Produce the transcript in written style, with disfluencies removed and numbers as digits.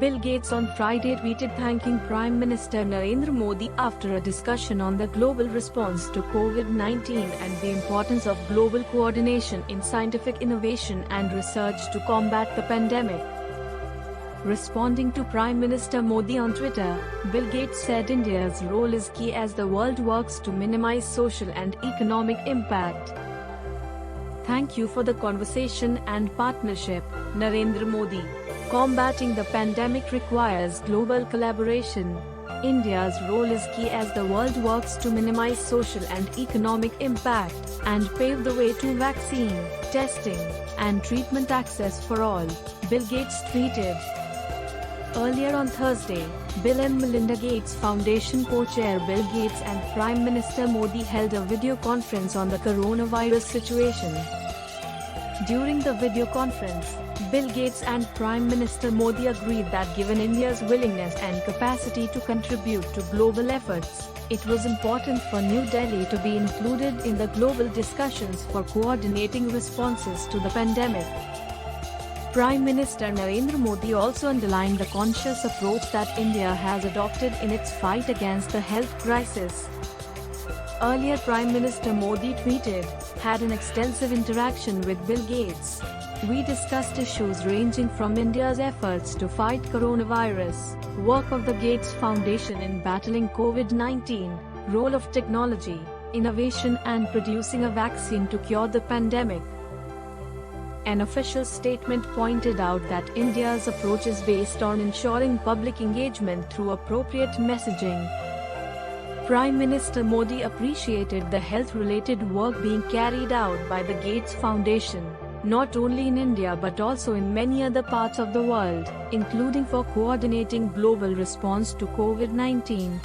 Bill Gates on Friday tweeted thanking Prime Minister Narendra Modi after a discussion on the global response to COVID-19 and the importance of global coordination in scientific innovation and research to combat the pandemic. Responding to Prime Minister Modi on Twitter, Bill Gates said India's role is key as the world works to minimize social and economic impact. Thank you for the conversation and partnership, Narendra Modi. Combating the pandemic requires global collaboration. India's role is key as the world works to minimize social and economic impact and pave the way to vaccine, testing, and treatment access for all, Bill Gates tweeted. Earlier on Thursday, Bill and Melinda Gates Foundation co-chair Bill Gates and Prime Minister Modi held a video conference on the coronavirus situation. During the video conference, Bill Gates and Prime Minister Modi agreed that given India's willingness and capacity to contribute to global efforts, it was important for New Delhi to be included in the global discussions for coordinating responses to the pandemic. Prime Minister Narendra Modi also underlined the conscious approach that India has adopted in its fight against the health crisis. Earlier, Prime Minister Modi tweeted, "Had an extensive interaction with Bill Gates. We discussed issues ranging from India's efforts to fight coronavirus, work of the Gates Foundation in battling COVID-19, role of technology, innovation and producing a vaccine to cure the pandemic." An official statement pointed out that India's approach is based on ensuring public engagement through appropriate messaging. Prime Minister Modi appreciated the health-related work being carried out by the Gates Foundation, not only in India but also in many other parts of the world, including for coordinating global response to COVID-19.